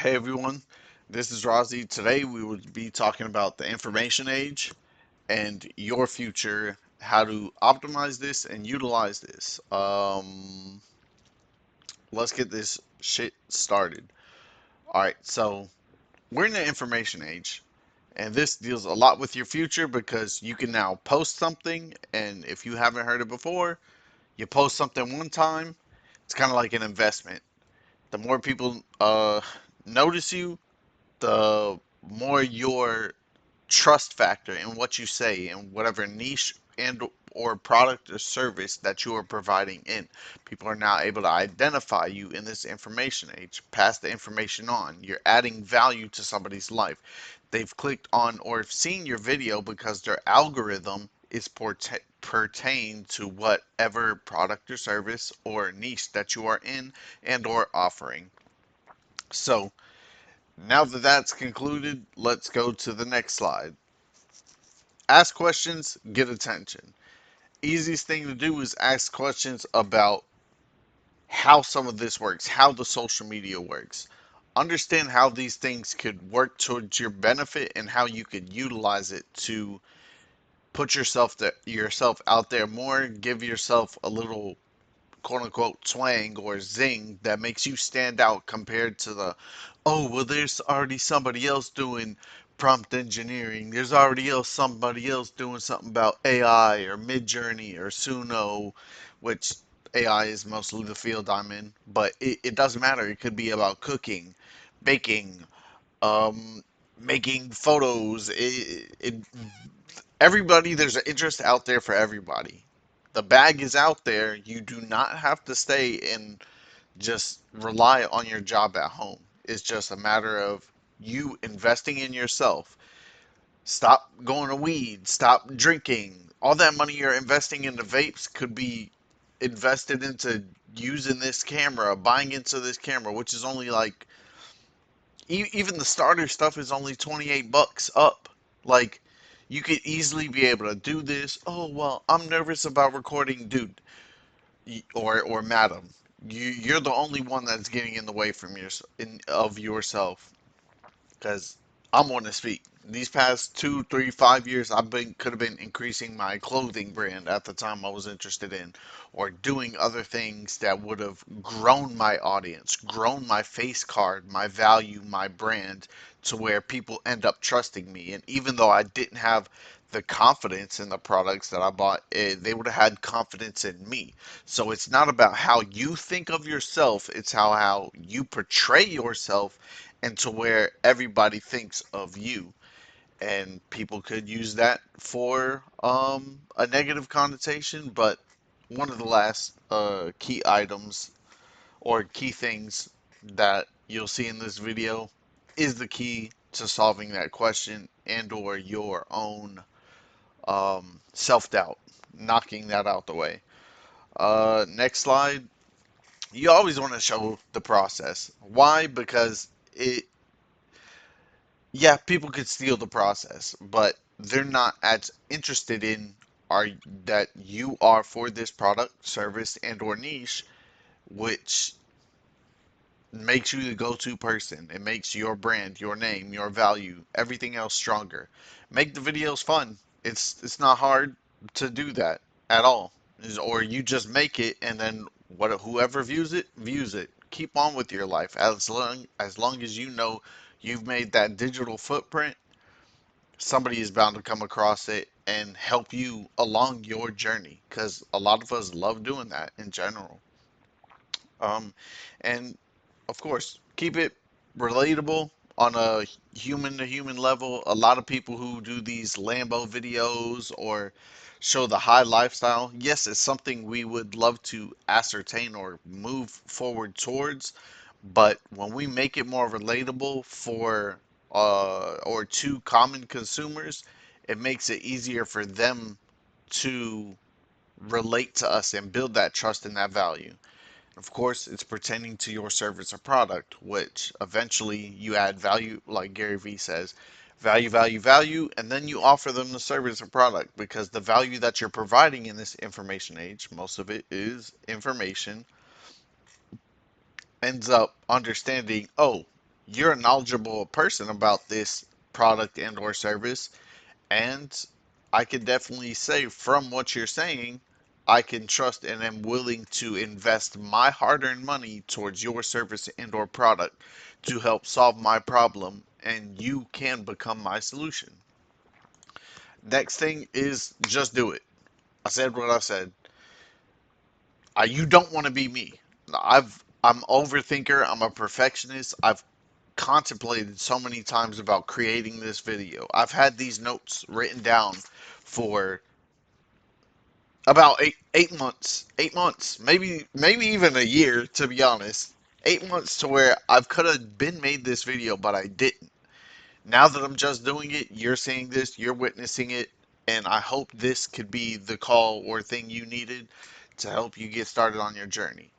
Hey everyone, this is Rozzy. Today we will be talking about the information age and your future, how to optimize this and utilize this. Let's get this shit started. Alright, so we're in the information age, and this deals a lot with your future because you can now post something, and if you haven't heard it before, you post something one time, it's kind of like an investment. The more people notice you, the more your trust factor in what you say and whatever niche and or product or service that you are providing in. People are now able to identify you in this information age, pass the information on. You're adding value to somebody's life. They've clicked on or have seen your video because their algorithm is pertain to whatever product or service or niche that you are in and or offering. So now that that's concluded, let's go to the next slide. Ask questions, get attention. Easiest thing to do is ask questions about how some of this works, how the social media works. Understand how these things could work towards your benefit and how you could utilize it to put yourself out there more, give yourself a little quote unquote twang or zing that makes you stand out compared to the, oh, well, there's already somebody else doing prompt engineering. There's already somebody else doing something about AI or Midjourney or Suno, which AI is mostly the field I'm in, but it doesn't matter. It could be about cooking, baking, um, making photos. Everybody, there's an interest out there for everybody. The bag is out there. You do not have to stay and just rely on your job at home. It's just a matter of you investing in yourself. Stop going to weed, stop drinking. All that money you're investing into vapes could be invested into using this camera, buying into this camera, which is only like even the starter stuff is only 28 bucks up. Like you could easily be able to do this. Oh, well, I'm nervous about recording, dude, or madam. You're the only one that's getting in the way from of yourself, because I'm one to speak. These past 2, 3, 5 years, I've been could have been increasing my clothing brand at the time I was interested in, or doing other things that would have grown my audience, grown my face card, my value, my brand, to where people end up trusting me. And even though I didn't have the confidence in the products that I bought, they would have had confidence in me. So it's not about how you think of yourself, it's how you portray yourself and to where everybody thinks of you. And people could use that for a negative connotation, but one of the last key items or key things that you'll see in this video is the key to solving that question and or your own self-doubt, knocking that out the way. Next slide. You always want to show the process. Why? Because yeah, people could steal the process, but they're not as interested in are that you are for this product, service, and or niche, which makes you the go-to person. It makes your brand, your name, your value, everything else stronger. Make the videos fun. It's not hard to do that at all. Or you just make it and then whoever views it. Keep on with your life as long as you know you've made that digital footprint. Somebody is bound to come across it and help you along your journey, because a lot of us love doing that in general. Um, and of course, keep it relatable on a human to human level. A lot of people who do these Lambo videos or show the high lifestyle, yes, it's something we would love to ascertain or move forward towards. But when we make it more relatable for or to common consumers, it makes it easier for them to relate to us and build that trust and that value. Of course, it's pertaining to your service or product, which eventually you add value, like Gary Vee says, value, value, value, and then you offer them the service or product, because the value that you're providing in this information age, most of it is information, ends up understanding, oh, you're a knowledgeable person about this product and or service, and I can definitely say from what you're saying, I can trust and am willing to invest my hard-earned money towards your service and or product to help solve my problem, and you can become my solution. Next thing is just do it. I said what I said. You don't want to be me. I'm overthinker. I'm a perfectionist. I've contemplated so many times about creating this video. I've had these notes written down for about 8 months, 8 months, maybe even a year, to be honest. 8 months to where I've could have been made this video, but I didn't. Now that I'm just doing it, you're seeing this, you're witnessing it, and I hope this could be the call or thing you needed to help you get started on your journey.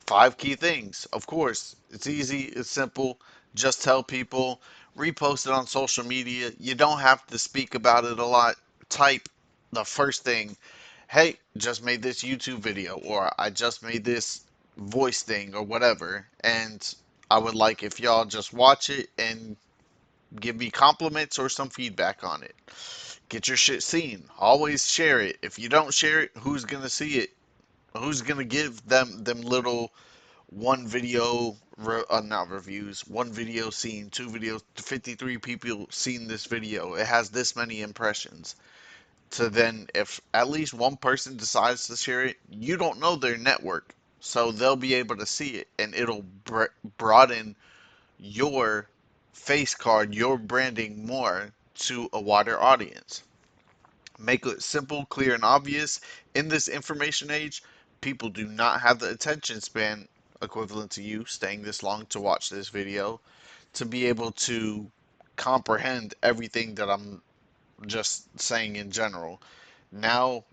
5 key things. Of course, it's easy, it's simple. Just tell people, repost it on social media. You don't have to speak about it a lot. Type the first thing, hey, just made this YouTube video, or I just made this voice thing, or whatever. And I would like if y'all just watch it and give me compliments or some feedback on it. Get your shit seen. Always share it. If you don't share it, who's gonna see it? Who's gonna give them little one video, not reviews, one video seen, 2 videos, 53 people seen this video. It has this many impressions. So then, if at least one person decides to share it, you don't know their network. So they'll be able to see it, and it'll broaden your face card, your branding more to a wider audience. Make it simple, clear, and obvious. In this information age, people do not have the attention span equivalent to you staying this long to watch this video to be able to comprehend everything that I'm just saying in general. Now,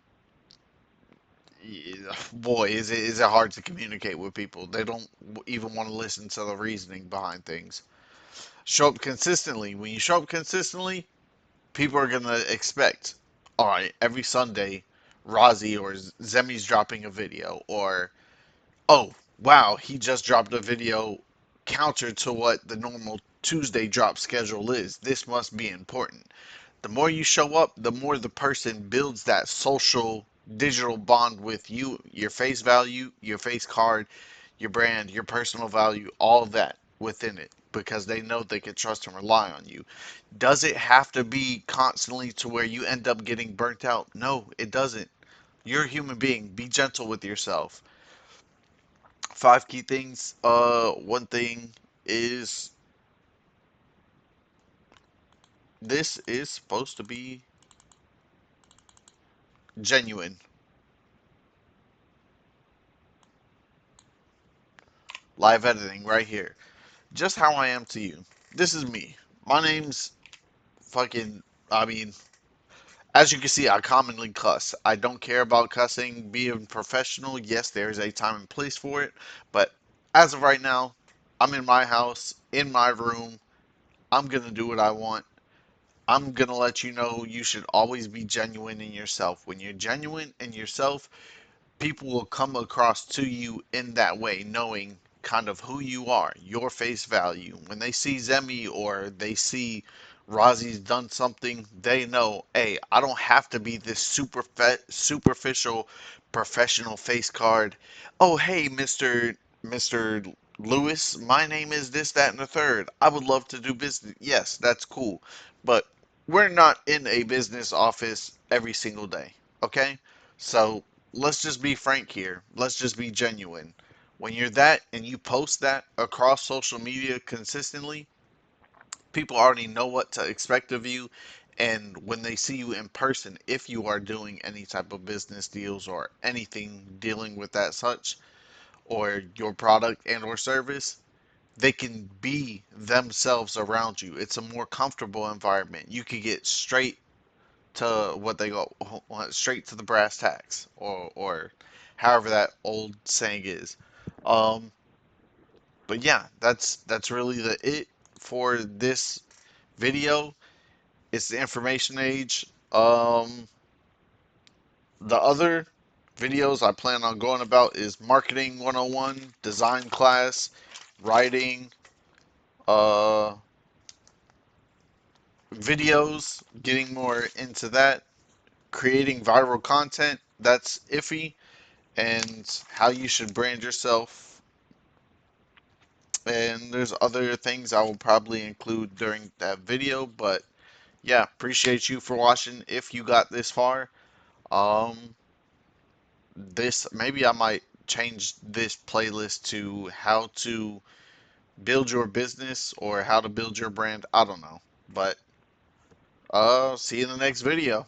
boy, is it hard to communicate with people. They don't even want to listen to the reasoning behind things. Show up consistently. When you show up consistently, people are gonna expect, all right, every Sunday, Rozzy or Zemi's dropping a video, or oh, wow, he just dropped a video counter to what the normal Tuesday drop schedule is. This must be important. The more you show up, the more the person builds that social digital bond with you, your face value, your face card, your brand, your personal value, all of that within it, because they know they can trust and rely on you. Does it have to be constantly to where you end up getting burnt out? No, it doesn't. You're a human being. Be gentle with yourself. 5 key things. One thing is this is supposed to be genuine. Live editing right here. Just how I am to you. This is me. My name's fucking, I mean, as you can see, I commonly cuss. I don't care about cussing. Being professional, yes, there is a time and place for it. But as of right now, I'm in my house, in my room. I'm going to do what I want. I'm going to let you know you should always be genuine in yourself. When you're genuine in yourself, people will come across to you in that way, knowing kind of who you are, your face value. When they see Zemi or they see Rozzy's done something, they know, hey, I don't have to be this superficial professional face card. Oh, hey, Mr. Lewis, my name is this, that, and the third. I would love to do business. Yes, that's cool. But we're not in a business office every single day, okay? So let's just be frank here. Let's just be genuine. When you're that and you post that across social media consistently, people already know what to expect of you. And when they see you in person, if you are doing any type of business deals or anything dealing with that such, or your product and or service, they can be themselves around you. It's a more comfortable environment. You can get straight to what they go straight to the brass tacks, or however that old saying is. Um, but yeah, that's really the it for this video. It's the information age. The other videos I plan on going about is marketing 101, design class, writing, Uh, videos, getting more into that. Creating viral content, that's iffy. And how you should brand yourself. And there's other things I will probably include during that video, but yeah, appreciate you for watching if you got this far. Um, this maybe I might change this playlist to how to build your business or how to build your brand. I don't know. But see you in the next video.